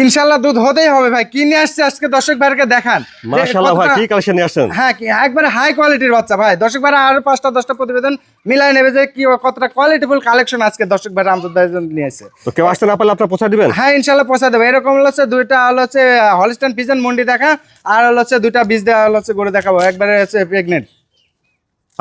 ইনশাআল্লাহ দুধ হতেই হবে ভাই। কি নিয়ে আসছে আজকে দর্শক ভাইকে দেখান। মাশাআল্লাহ ভাই, কি কালেকশন নিয়ে আসছেন? হ্যাঁ, একবারে হাই কোয়ালিটির বাচ্চা ভাই। দর্শক ভাইরা আরো 5টা 10টা প্রতিবেদন মিলাই নেবে যে কি কতটা কোয়ালিটিফুল কালেকশন আজকে দর্শক ভাইরা আমজাদ ভাইয়ের জন্য নিয়ে আসছে। তো কেউ আসতে না পারলে আপনারা পৌঁছে দিবেন? হ্যাঁ, ইনশাআল্লাহ পৌঁছে দেবে। এরকম হচ্ছে দুইটা হচ্ছে হলস্টাইন ফ্রিজিয়ান মুন্ডি দেখা, আর হচ্ছে দুইটা বীজ দেওয়া হচ্ছে গরু দেখাবো, একবারে হচ্ছে প্রেগনেন্ট।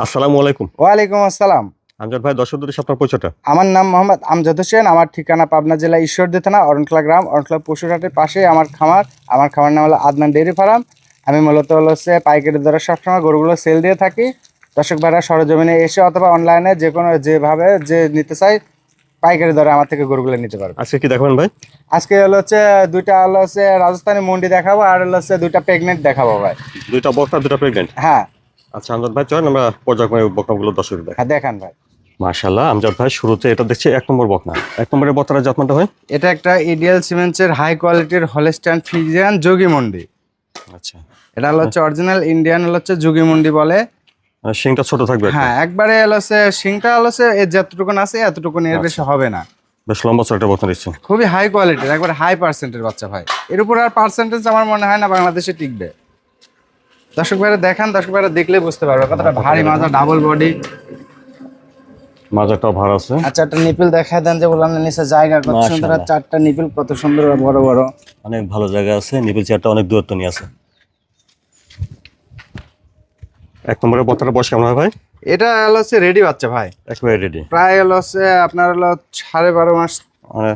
আসসালামু আলাইকুম। ওয়ালাইকুম আসসালাম। আমজাদ ভাই, দর্শকদের আপনার পরিচয়টা? আমার নাম মোহাম্মদ আমজাদ হোসেন। আমার ঠিকানা পাবনা জেলা ঈশ্বরদী থানা অরণখোলা গ্রাম, অরণখোলা পশুরহাটের পাশে আমার খামার। আমার খামার নাম হলো আদনান ডেইরি ফার্ম। আমি মূলত হচ্ছে পাইকারি দরে সবসময় গরুগুলো সেল দিয়ে থাকি। দর্শক ভাইরা সরজমিনে এসে অথবা অনলাইনে যে কোনো যেভাবে যে নিতে চাই পাইকারি দরে আমার থেকে গরুগুলো নিতে পারবে। আজকে কি দেখাবেন ভাই? আজকে হচ্ছে দুইটা হচ্ছে রাজস্থানী মন্ডি দেখাবো, আর হচ্ছে দুইটা প্রেগনেন্ট দেখাবো ভাই। দুইটা বকনা, দুইটা প্রেগনেন্ট? হ্যাঁ। আচ্ছা আমজাদ ভাই, চলেন আমরা পর্যায়ক্রমে বকনাগুলো দর্শক দেখাই। হ্যাঁ, দেখান ভাই। মাশাআল্লাহ আমজাদ ভাই, শুরুতে এটা দেখছি 1 নম্বর বকনা। 1 নম্বরের বকনার জাতমানটা হয়? এটা একটা ইডিয়াল সিমেন্টসের হাই কোয়ালিটির হলস্টাইন ফ্রিজিয়ান যোগী মন্ডি। আচ্ছা, এটা হচ্ছে অরিজিনাল ইন্ডিয়ান হচ্ছে যোগী মন্ডি বলে। শিংটা ছোট থাকবে? হ্যাঁ, একবারে হচ্ছে শিংটা হচ্ছে এর যতটুকুন আছে এতটুকুন, এর বেশি হবে না। বেশ লম্বা চড়া একটা বকনা দিচ্ছে। খুবই হাই কোয়ালিটির, একবারে হাই পার্সেন্টের বাচ্চা ভাই। এর উপর আর পার্সেন্টেজ আমার মনে হয় না বাংলাদেশে টিকবে। দর্শক ভাইরা দেখান, দর্শক ভাইরা দেখলে বুঝতে পারবে কতটা ভারী মাজা, ডাবল বডি। মাজাটাও ভার আছে। আচ্ছা, একটা নিপিল দেখায় দেন যে বললাম না নিচে জায়গা কত সুন্দর, আর 4টা নিপিল কত সুন্দর বড় বড়। অনেক ভালো জায়গা আছে, নিপিল চেয়ারটা অনেক দূরত্ব নিয়ে আছে। 1 নম্বরের বকনাটা বয়স কেমন হয় ভাই? এটা হচ্ছে রেডি বাচ্চা ভাই, একেবারে রেডি। প্রায় হচ্ছে আপনার 12.5 মাস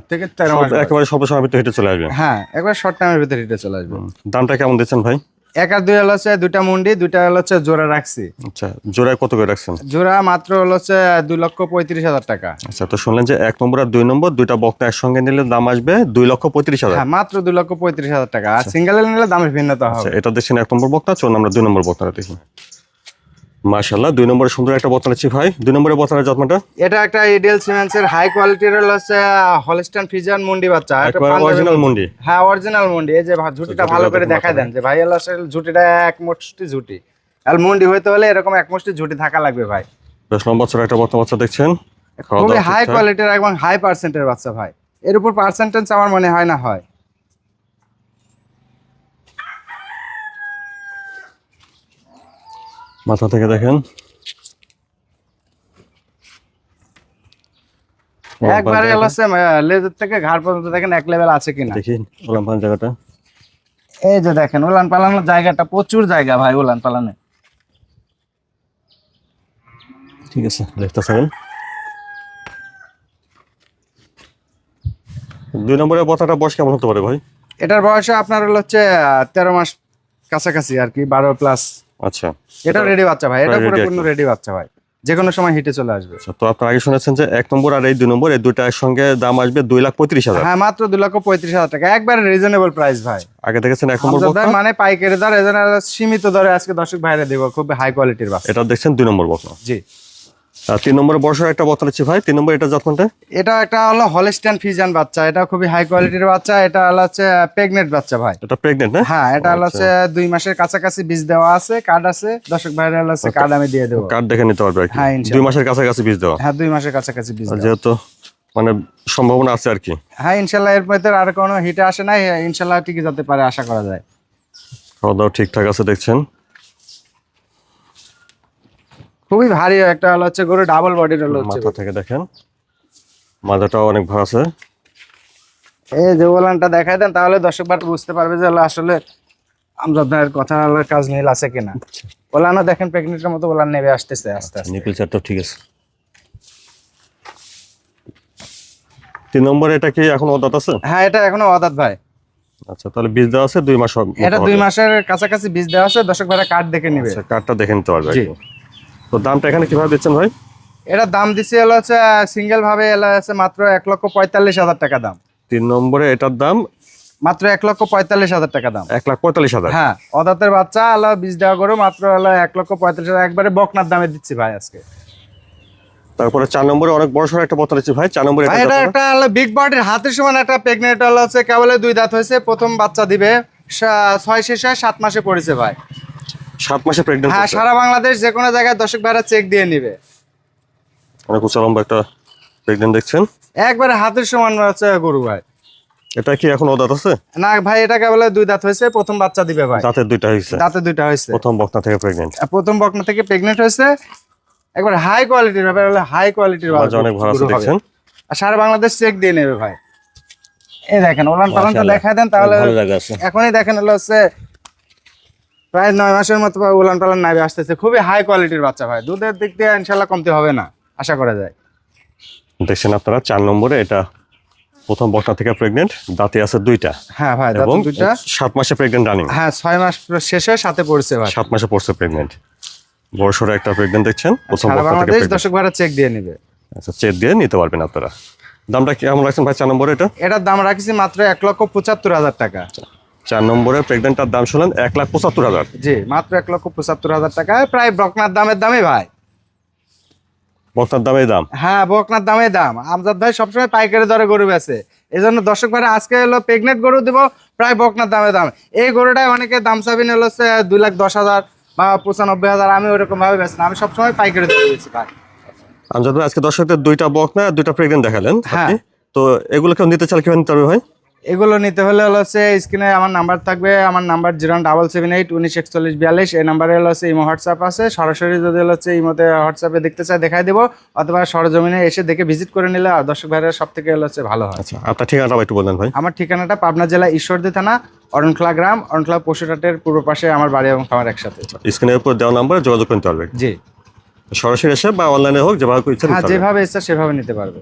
থেকে 13 মাস। একেবারে স্বল্প সময়ের ভিতরে হেঁটে চলে আসবে। হ্যাঁ, একবার শর্ট টাইমের ভিতরে হেঁটে চলে আসবে। দামটা কেমন দিচ্ছেন ভাই? 1 আর 2 হচ্ছে দুইটা মুন্ডি, দুইটা হচ্ছে জোড়া রাখছি। আচ্ছা, জোড়ায় কত করে রাখছেন? জোড়া মাত্র হচ্ছে 2,35,000 টাকা। আচ্ছা, তো শুনলেন যে 1 নম্বর আর 2 নম্বর দুইটা বকনা একসঙ্গে নিলে দাম আসবে 2,35,000। হ্যাঁ, মাত্র 2,35,000 টাকা। আর সিঙ্গেলে নিলে দামের ভিন্নতা হবে। আচ্ছা, এটা দেখছেন 1 নম্বর বকনা। চলুন আমরা 2 নম্বর বকনাটা দেখি। মাশাআল্লাহ, 2 নম্বরে সুন্দর একটা বকনা আছে ভাই। 2 নম্বরের বকনার যত্নটা? এটা একটা ইডিয়াল সিমেন্টসের হাই কোয়ালিটির হচ্ছে হলস্টাইন ফ্রিজিয়ান মুন্ডি বাচ্চা। এটা অরিজিনাল মুন্ডি? হ্যাঁ, অরিজিনাল মুন্ডি। এই যে ঝুটিটা ভালো করে দেখায় দেন যে ভাই আসলে ঝুটিটা এক মুষ্টি ঝুটি। আর মুন্ডি হইতে হলে এরকম এক মুষ্টি ঝুটি থাকা লাগবে ভাই। বেশ লম্বা চড়া একটা বকনা বাচ্চা দেখছেন। খুবই হাই কোয়ালিটির এবং হাই পার্সেন্টের বাচ্চা ভাই। এর উপর পার্সেন্টেজ আমার মনে হয় না হয়। মাথা থেকে দেখেন, একবারে হচ্ছে লেজের থেকে ঘাড় পর্যন্ত দেখেন এক লেভেল আছে কিনা। দেখি ওলান পালান জায়গাটা। এই যে দেখেন উলান পালানোর জায়গাটা, প্রচুর জায়গা ভাই উলান পালানে। ঠিক আছে, দেখতেছেন। 2 নম্বরের বকনাটা বয়স কেমন হতে পারে ভাই? এটার বয়স আপনার হচ্ছে 13 মাস কাছাকাছি আর কি, 12 প্লাস। আচ্ছা, এটা রেডি বাচ্চা ভাই, এটা পুরোপুরি রেডি বাচ্চা ভাই, যে কোনো সময় হিটে চলে আসবে। তো আপনারা আগে শুনেছেন যে 1 নম্বর আর এই 2 নম্বর এই দুইটা একসঙ্গে দাম আসবে 2,35,000। হ্যাঁ, মাত্র 2,35,000 টাকা, একবারে রিজনেবল প্রাইস ভাই। আগে দেখেছেন 1 নম্বর বকনা, মানে পাইকারি দর, এজন্য সীমিত দরে আজকে দর্শক ভাইরা দেব, খুব হাই কোয়ালিটির বাচ্চা। এটা দেখছেন 2 নম্বর বকনা। জি। আর 3 নম্বরের বর্ষার একটা বকনা আছে ভাই। 3 নম্বর এটা যত্নটা? এটা একটা হলো হলস্টাইন ফ্রিজিয়ান বাচ্চা। এটা খুবই হাই কোয়ালিটির বাচ্চা। এটা হচ্ছে প্রেগনেন্ট বাচ্চা ভাই। এটা প্রেগনেন্ট না? হ্যাঁ, এটা হচ্ছে 2 মাসের কাছাকাছি বীজ দেওয়া আছে, কার্ড আছে। দর্শক ভাইরা হচ্ছে কার্ড আমি দিয়ে দেবো, কার্ড দেখে নিতে পারবে। হ্যাঁ, 2 মাসের কাছাকাছি বীজ দেওয়া? হ্যাঁ, 2 মাসের কাছাকাছি বীজ দেওয়া। যেহেতু মানে সম্ভাবনা আছে আর কি। হ্যাঁ, ইনশাল্লাহ এর ভিতরে আর কোনো হিটে আসে নাই, ইনশাল্লাহ টিকে যেতে পারে, আশা করা যায়। খাওয়া দাওয়া ঠিকঠাক আছে দেখছেন। খুবই ভারী একটা হচ্ছে গরু, ডাবল বডির হচ্ছে। মাথা থেকে দেখেন, মাথাটাও অনেক ভার আছে। এই যে ওলানটা দেখাই দেন, তাহলে দর্শক ভাই বুঝতে পারবে যে আসলে আমরা আপনার কথা কাজ মিল আছে কিনা। ওলানও দেখেন প্রেগনেন্টের মতো ওলান নেবে আসতেছে আস্তে আস্তে। নিপিল চারটাও ঠিক আছে। 3 নম্বরে এটা কি এখন অদাত আছে? হ্যাঁ, এটা এখনো অদাত ভাই। আচ্ছা, তাহলে বীজ দেওয়া আছে 2 মাস। এটা 2 মাসের কাছাকাছি বীজ দেওয়া আছে, দর্শক ভাইরা কার্ড দেখে নিবে। আচ্ছা, কার্ডটা দেখে নিতে পারবে। জি। তো দামটা এখানে কিভাবে দিচ্ছেন ভাই? এটা দাম দিছি হচ্ছে সিঙ্গেল ভাবে আছে মাত্র 1,45,000 টাকা দাম। 3 নম্বরে এটার দাম মাত্র 1,45,000 টাকা দাম। 1,45,000? হ্যাঁ, অদাতের বাচ্চা বীজ দেওয়া করে মাত্র 1,45,000, একবারে বকনার দামে দিচ্ছি ভাই আজকে। তারপরে 4 নম্বরে অনেক বড় সড় একটা বকনা আছে ভাই। 4 নম্বরে এটা একটা বিগ বডির হাতের সমান একটা প্রেগনেন্ট হচ্ছে, কেবল 2 দাঁত হয়েছে, প্রথম বাচ্চা দিবে, 6 শেষে 7 মাসে পড়েছে ভাই। 7 মাসে প্রেগন্যান্ট? হ্যাঁ, সারা বাংলাদেশ যে কোনো জায়গায় দর্শক ভাইরা চেক দিয়ে নিবে। অনেক উচ্চ লম্বা একটা প্রেগন্যান্ট দেখছেন, একবারে হাতের সমান হচ্ছে গরু ভাই। এটা কি এখন দাঁত আছে? না ভাই, এটা কেবল 2 দাঁত হয়েছে, প্রথম বাচ্চা দিবে ভাই। দাঁতের দুইটা হয়েছে? দাঁতে 2টা হয়েছে। প্রথম বকনা থেকে প্রেগনেন্ট? প্রথম বকনা থেকে প্রেগনেন্ট হয়েছে। একবার হাই কোয়ালিটির ব্যাপার হলো, হাই কোয়ালিটির মাঝে অনেক ভালো আছে দেখছেন। আর সারা বাংলাদেশ চেক দিয়ে নেবে ভাই। এই দেখেন ওলান পালানটা দেখায় দেন তাহলে। ভালো জায়গা আছে। এখনই দেখেন হলো হচ্ছে প্রায় 9 মাসের মতো উলান পালান নাভি আসতেছে। খুবই হাই কোয়ালিটির বাচ্চা ভাই। দুধের দিক দিয়ে ইনশাল্লাহ কমতি হবে না, আশা করা যায়। দেখছেন আপনারা 4 নম্বরে, এটা প্রথম বকনা থেকে প্রেগনেন্ট, দাঁতে আছে 2টা। হ্যাঁ ভাই, এবং দাঁতে 2টা। 7 মাসে প্রেগনেন্ট রানিং। হ্যাঁ 6 মাস শেষে সাথে পড়ছে ভাই। 7 মাসে পড়ছে প্রেগনেন্ট। বড় সড়ো একটা প্রেগনেন্ট দেখছেন, প্রথম সারা বকনা থেকে বাংলাদেশ প্রেগনেন্ট। দর্শক ভাড়া চেক দিয়ে নেবে। আচ্ছা, চেক দিয়ে নিতে পারবেন আপনারা। দামটা কেমন রাখছেন ভাই 4 নম্বরে? এটার দাম রাখছি মাত্র 1,75,000 টাকা। 4 নম্বরে প্রেগনেন্টটার দাম শুনলেন 1,75,000। জি, মাত্র 1,75,000 টাকা। প্রায় বকনার দামে ভাই। বকনার দামে দাম? হ্যাঁ, বকনার দামে দাম। আমজাদ ভাই সবসময় পাইকারি দরে গরু বেচে, এই জন্য দর্শক ভাই আজকে হলো প্রেগনেন্ট গরু দিব প্রায় বকনার দাম। এই গরুটাই অনেকে দাম চাবেন হলো 2,10,000 বা 95,000। আমি ওরকম ভাবে বেচি না, আমি সবসময় পাইকারি দরে বেচি ভাই। আমজাদ ভাই, আজকে দর্শকদের 2টা বকনা 2টা প্রেগনেন্ট দেখালেন। হ্যাঁ। তো এগুলো কেউ নিতে চাইলে কিভাবে নিতে পারবে ভাই? এগুলো নিতে হলে হলো স্ক্রিনে আমার নাম্বার থাকবে। আমার নাম্বার 07781914142। এই নাম্বারে হলো ইমো হোয়াটসঅ্যাপ আছে। সরাসরি যদি হলো ইমোতে হোয়াটসঅ্যাপে দেখতে চাই দেখাই দেবো, অথবা সরজমিনে এসে দেখে ভিজিট করে নিলে আর দর্শক ভাইরা সব থেকে হলো ভালো হয়। আচ্ছা, আপনার ঠিকানাটা একটু বললেন ভাই। আমার ঠিকানাটা পাবনা জেলা ঈশ্বরদী থানা, অরণখোলা গ্রাম, অরণখোলা পশুরহাটের পূর্ব পাশে আমার বাড়ি এবং খামার একসাথে। স্ক্রিনের উপর দেওয়া নাম্বারে যোগাযোগ করতে পারবে। জি, সরাসরি এসে বা অনলাইনে হোক, যেভাবে ইচ্ছা নিতে হ্যাঁ পারবে। যেভাবে ইচ্ছা সেভাবে নিতে পারবে।